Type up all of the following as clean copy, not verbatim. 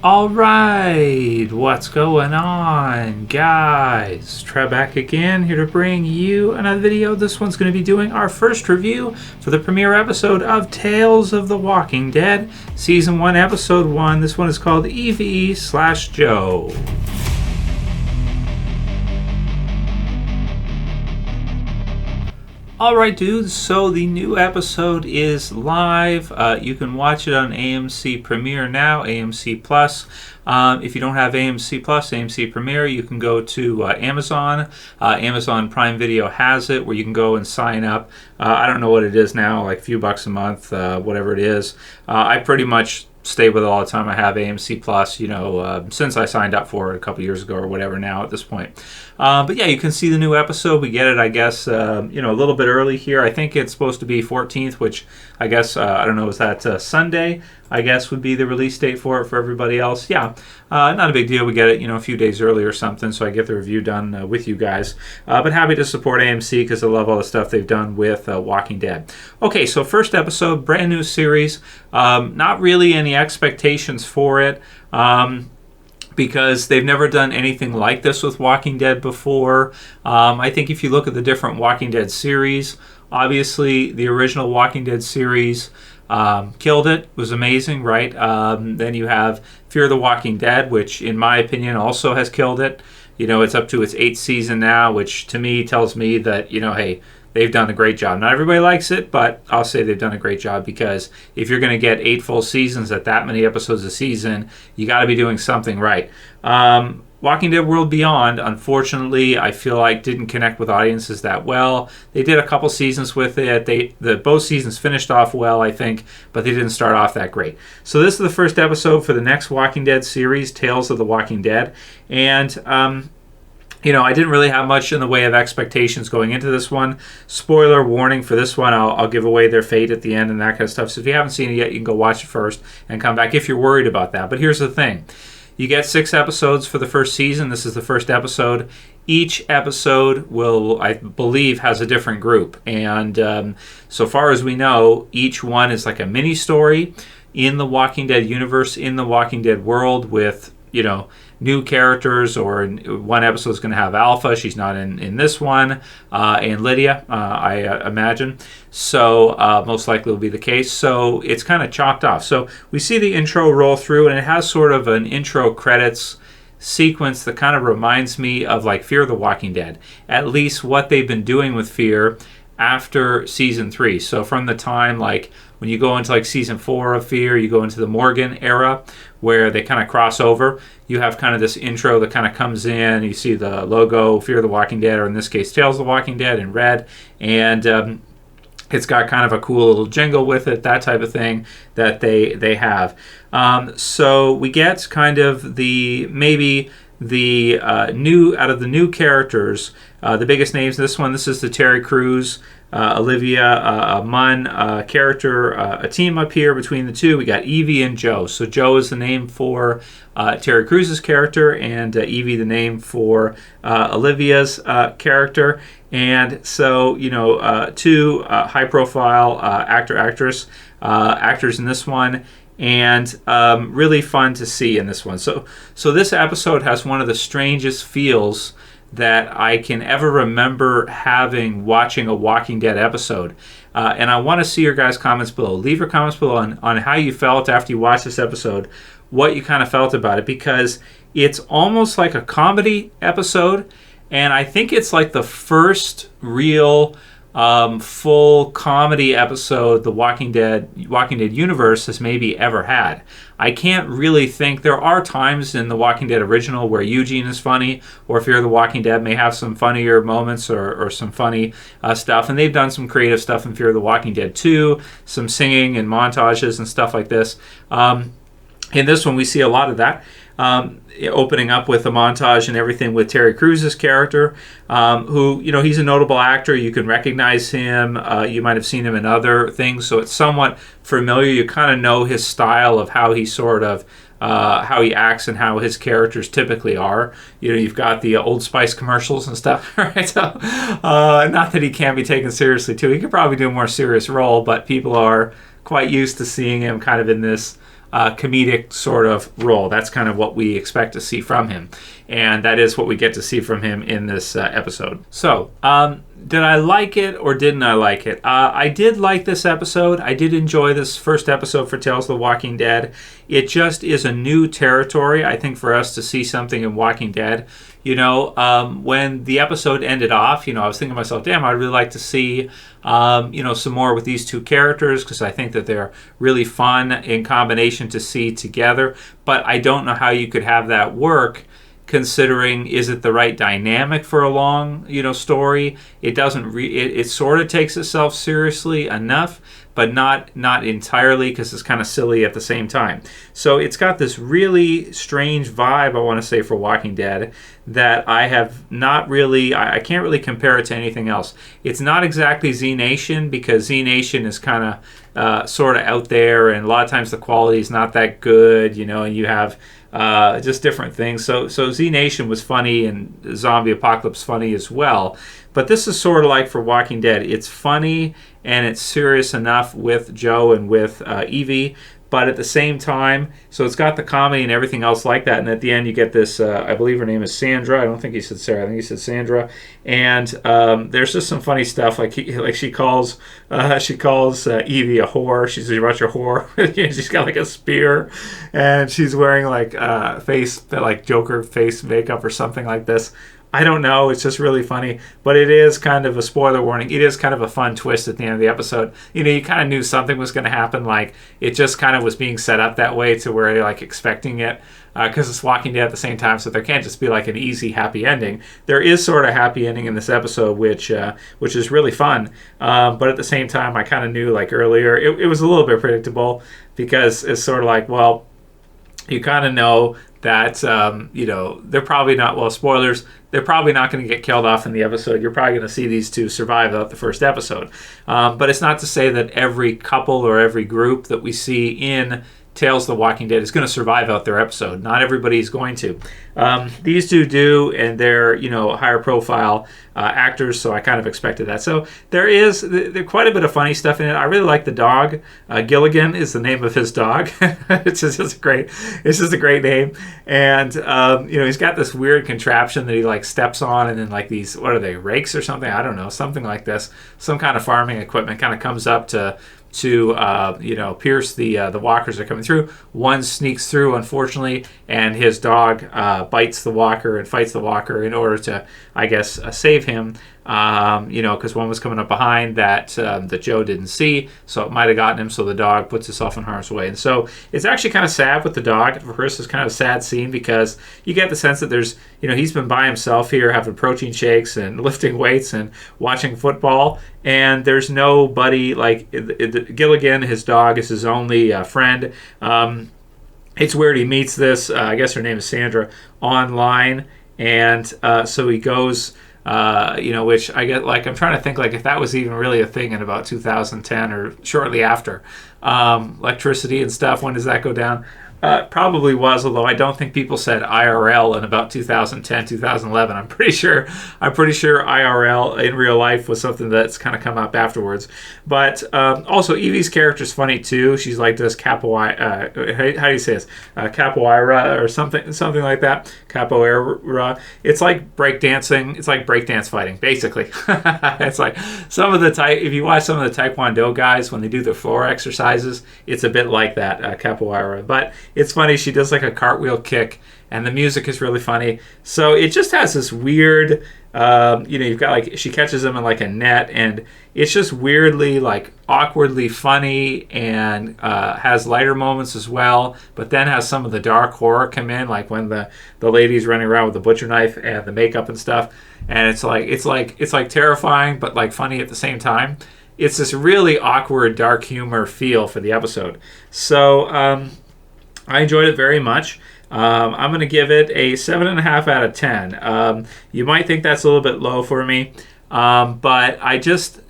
All right, what's going on, guys? Trev back again, here to bring you another video. This one's going to be doing our first review for the premiere episode of Tales of the Walking Dead, Season 1, Episode 1. This one is called Evie/Joe. Alright dudes, so the new episode is live. You can watch it on AMC Premiere now, AMC Plus. If you don't have AMC Plus, AMC Premiere, you can go to Amazon. Amazon Prime Video has it, where you can go and sign up. I don't know what it is now, like a few bucks a month, whatever it is. I pretty much stay with it all the time. I have AMC Plus, since I signed up for it a couple years ago or whatever now at this point. But yeah, you can see the new episode. We get it, I guess, a little bit early here. I think it's supposed to be 14th, which I guess, I don't know, is that Sunday, I guess, would be the release date for it for everybody else. Yeah, not a big deal. We get it, a few days early or something, so I get the review done with you guys. But happy to support AMC because I love all the stuff they've done with Walking Dead. Okay, so first episode, brand new series. Not really any expectations for it. Because they've never done anything like this with Walking Dead before. I think if you look at the different Walking Dead series, obviously the original Walking Dead series killed it, was amazing, right? Then you have Fear the Walking Dead, which in my opinion also has killed it. It's up to its 8th season now, which to me tells me that, hey, they've done a great job. Not everybody likes it, but I'll say they've done a great job, because if you're going to get 8 full seasons at that many episodes a season, you got to be doing something right. Walking Dead World Beyond, unfortunately, I feel like didn't connect with audiences that well. They did a couple seasons with it. Both seasons finished off well, I think, but they didn't start off that great. So this is the first episode for the next Walking Dead series, Tales of the Walking Dead. And I didn't really have much in the way of expectations going into this one. Spoiler warning for this one, I'll give away their fate at the end and that kind of stuff. So if you haven't seen it yet, you can go watch it first and come back if you're worried about that. But here's the thing. You get 6 episodes for the first season. This is the first episode. Each episode will, I believe, has a different group. And so far as we know, each one is like a mini story in the Walking Dead universe, in the Walking Dead world with, new characters. Or one episode is going to have Alpha. She's not in this one. And Lydia, I imagine. So most likely will be the case. So it's kind of chalked off. So we see the intro roll through, and it has sort of an intro credits sequence that kind of reminds me of like Fear the Walking Dead. At least what they've been doing with Fear after season 3. So from the time like when you go into like season 4 of Fear, you go into the Morgan era where they kind of cross over. You have kind of this intro that kind of comes in. You see the logo, Fear the Walking Dead, or in this case, Tales of the Walking Dead in red. And it's got kind of a cool little jingle with it, that type of thing that they have. So we get kind of the new, out of the new characters, the biggest names in this one. This is the Terry Crews, Olivia, Munn character, a team up here between the two. We got Evie and Joe. So Joe is the name for Terry Crews' character, and Evie the name for Olivia's character. And so, two high-profile actors in this one. And really fun to see in this one. So this episode has one of the strangest feels that I can ever remember having watching a Walking Dead episode. And I want to see your guys' comments below. Leave your comments below on how you felt after you watched this episode, what you kind of felt about it, because it's almost like a comedy episode, and I think it's like the first real full comedy episode the Walking Dead universe has maybe ever had. I can't really think. There are times in the Walking Dead original where Eugene is funny, or Fear the Walking Dead may have some funnier moments or some funny stuff, and they've done some creative stuff in Fear the Walking Dead too, some singing and montages and stuff like this. In this one we see a lot of that. Opening up with a montage and everything with Terry Crews' character, who, he's a notable actor. You can recognize him. You might have seen him in other things, so it's somewhat familiar. You kind of know his style of how he sort of, how he acts and how his characters typically are. You've got the Old Spice commercials and stuff, right? So, not that he can't be taken seriously, too. He could probably do a more serious role, but people are quite used to seeing him kind of in this comedic sort of role. That's kind of what we expect to see from him. And that is what we get to see from him in this episode. So, did I like it or didn't I like it? I did like this episode. I did enjoy this first episode for Tales of the Walking Dead. It just is a new territory, I think, for us to see something in Walking Dead. When the episode ended off, I was thinking to myself, damn, I'd really like to see, some more with these two characters, because I think that they're really fun in combination to see together. But I don't know how you could have that work, considering, is it the right dynamic for a long, story? It doesn't. It sort of takes itself seriously enough, but not entirely, because it's kind of silly at the same time. So it's got this really strange vibe, I want to say, for Walking Dead, that I have not really, I can't really compare it to anything else. It's not exactly Z Nation, because Z Nation is kind of sort of out there, and a lot of times the quality is not that good, and you have just different things. So Z Nation was funny, and Zombie Apocalypse funny as well. But this is sort of like for Walking Dead. It's funny and it's serious enough with Joe and with Evie, but at the same time, so it's got the comedy and everything else like that. And at the end, you get this, I believe her name is Sandra. I don't think he said Sarah. I think he said Sandra. And there's just some funny stuff. Like she calls Evie a whore. She's a bunch of whore. She's got like a spear, and she's wearing like Joker face makeup or something like this. I don't know. It's just really funny. But it is kind of a spoiler warning. It is kind of a fun twist at the end of the episode. You kind of knew something was going to happen. Like, it just kind of was being set up that way to where you're like expecting it. Because it's Walking Dead at the same time. So there can't just be like an easy happy ending. There is sort of a happy ending in this episode, which is really fun. But at the same time, I kind of knew like earlier, it was a little bit predictable. Because it's sort of like, well, you kind of know that, they're probably not, well, spoilers, they're probably not going to get killed off in the episode. You're probably going to see these two survive out the first episode. But it's not to say that every couple or every group that we see in Tales of the Walking Dead is going to survive out their episode. Not everybody's going to. These two do, and they're higher profile actors, so I kind of expected that. So there's quite a bit of funny stuff in it. I really like the dog. Gilligan is the name of his dog. It's just a great name. And he's got this weird contraption that he like steps on, and then like these, what are they, rakes or something? I don't know, something like this. Some kind of farming equipment kind of comes up to pierce the walkers that are coming through. One sneaks through, unfortunately, and his dog bites the walker and fights the walker in order to, I guess, save him. Because one was coming up behind that Joe didn't see, so it might have gotten him. So the dog puts itself in harm's way, and so it's actually kind of sad with the dog. For first, it's kind of a sad scene because you get the sense that there's, he's been by himself here having protein shakes and lifting weights and watching football, and there's nobody like Gilligan. His dog is his only friend. It's weird. He meets this, I guess her name is Sandra, online, and so he goes. Which I get, like, I'm trying to think, like, if that was even really a thing in about 2010 or shortly after. Electricity and stuff, when does that go down? Probably was, although I don't think people said IRL in about 2010, 2011. I'm pretty sure IRL in real life was something that's kind of come up afterwards. But also, Evie's character is funny too. She's like this capoeira. How do you say this? Capoeira or something like that. Capoeira. It's like breakdancing. It's like breakdance fighting, basically. It's like if you watch some of the Taekwondo guys when they do their floor exercises, it's a bit like that, capoeira. But it's funny. She does like a cartwheel kick, and the music is really funny. So it just has this weird, you've got like, she catches him in like a net, and it's just weirdly, like, awkwardly funny, and has lighter moments as well, but then has some of the dark horror come in, like when the lady's running around with the butcher knife and the makeup and stuff, and it's like terrifying, but like funny at the same time. It's this really awkward dark humor feel for the episode. So, I enjoyed it very much. I'm going to give it a 7.5 out of 10. You might think that's a little bit low for me, but I just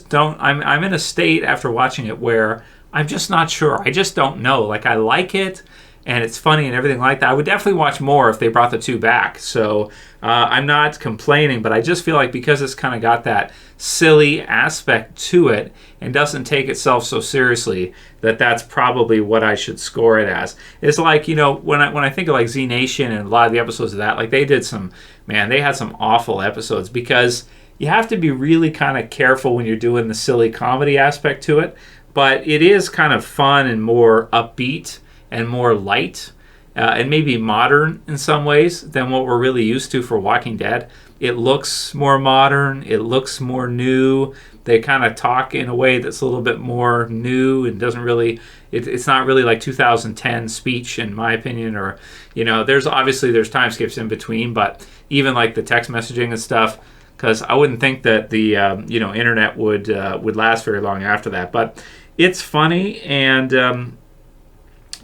don't. I'm in a state after watching it where I'm just not sure. I just don't know. Like, I like it, and it's funny and everything like that. I would definitely watch more if they brought the two back. So I'm not complaining, but I just feel like because it's kind of got that silly aspect to it and doesn't take itself so seriously, that's probably what I should score it as. It's like, you know, when I think of like Z Nation and a lot of the episodes of that, like they had some awful episodes, because you have to be really kind of careful when you're doing the silly comedy aspect to it. But it is kind of fun and more upbeat and more light and maybe modern in some ways than what we're really used to for Walking Dead. It looks more modern. It looks more new. They kind of talk in a way that's a little bit more new and doesn't really, it's not really like 2010 speech, in my opinion, or, you know, there's time skips in between, but even like the text messaging and stuff, because I wouldn't think that the internet would last very long after that. But it's funny, and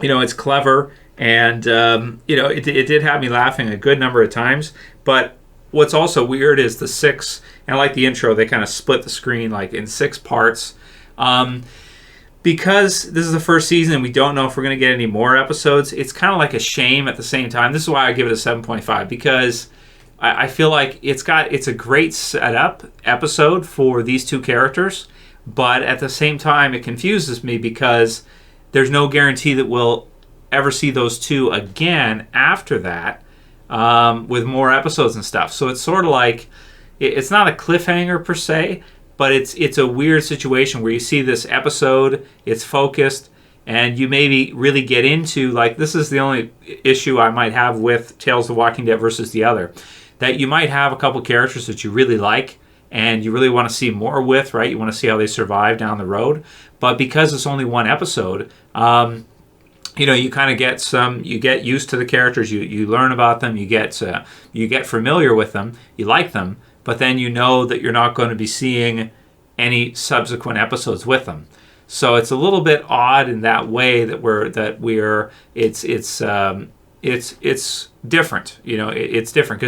it's clever, and it did have me laughing a good number of times. But what's also weird is the 6, and I like the intro, they kind of split the screen like in 6 parts. Because this is the first season and we don't know if we're going to get any more episodes, it's kind of like a shame at the same time. This is why I give it a 7.5, because I feel like it's a great setup episode for these two characters, but at the same time it confuses me because there's no guarantee that we'll ever see those two again after that, with more episodes and stuff. So it's sort of like, it's not a cliffhanger per se, but it's a weird situation where you see this episode, it's focused, and you maybe really get into, like, this is the only issue I might have with Tales of the Walking Dead versus the other, that you might have a couple characters that you really like and you really want to see more with, right? You want to see how they survive down the road. But because it's only one episode, you kind of get used to the characters, you learn about them, you get familiar with them, you like them, but then you know that you're not going to be seeing any subsequent episodes with them. So it's a little bit odd in that way it's different. It's different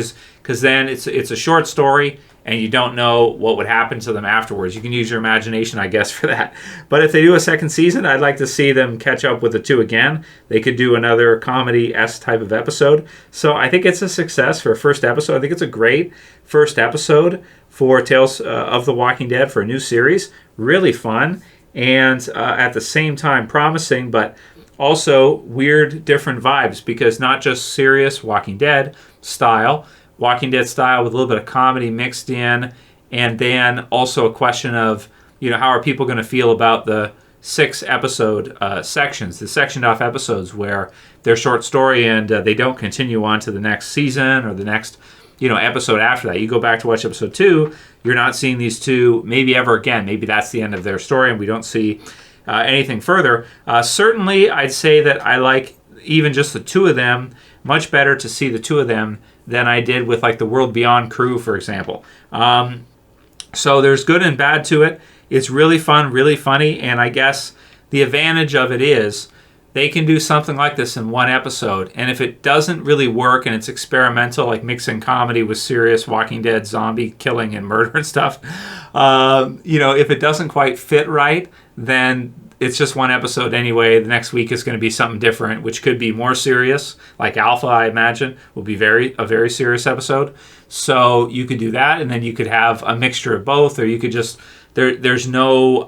because then it's a short story and you don't know what would happen to them afterwards. You can use your imagination, I guess, for that. But if they do a second season, I'd like to see them catch up with the two again. They could do another comedy-esque type of episode. So I think it's a success for a first episode. I think it's a great first episode for Tales of the Walking Dead for a new series. Really fun and at the same time promising, but also weird, different vibes, because not just serious Walking Dead style with a little bit of comedy mixed in, and then also a question of, how are people going to feel about the 6 episode sections, the sectioned off episodes where they're short story and they don't continue on to the next season or the next episode after that. You go back to watch episode 2, you're not seeing these two maybe ever again. Maybe that's the end of their story and we don't see anything further. Certainly, I'd say that I like even just the two of them, much better to see the two of them than I did with like the World Beyond crew, for example. So there's good and bad to it. It's really fun, really funny, and I guess the advantage of it is they can do something like this in one episode, and if it doesn't really work and it's experimental, like mixing comedy with serious Walking Dead zombie killing and murder and stuff, if it doesn't quite fit right, then it's just one episode anyway. The next week is going to be something different, which could be more serious. Like Alpha, I imagine, will be a very serious episode. So you could do that, and then you could have a mixture of both, or you could just there's no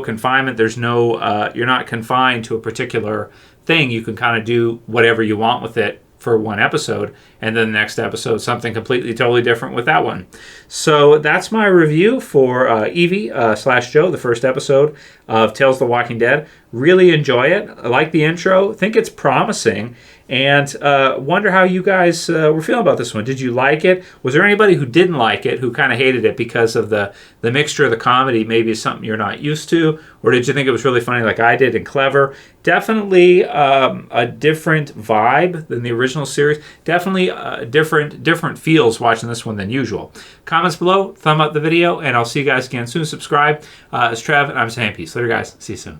confinement. You're not confined to a particular thing. You can kind of do whatever you want with it for one episode, and then the next episode something completely totally different with that one. So that's my review for Evie / Joe, the first episode of Tales of the Walking Dead. Really enjoy it. I like the intro, think it's promising, and wonder how you guys were feeling about this one. Did you like it? Was there anybody who didn't like it, who kind of hated it because of the mixture of the comedy, maybe something you're not used to? Or did you think it was really funny like I did and clever? Definitely a different vibe than the original series. Definitely different feels watching this one than usual. Comments below, thumb up the video, and I'll see you guys again soon. Subscribe. It's Trev, and I'm saying peace. Later, guys. See you soon.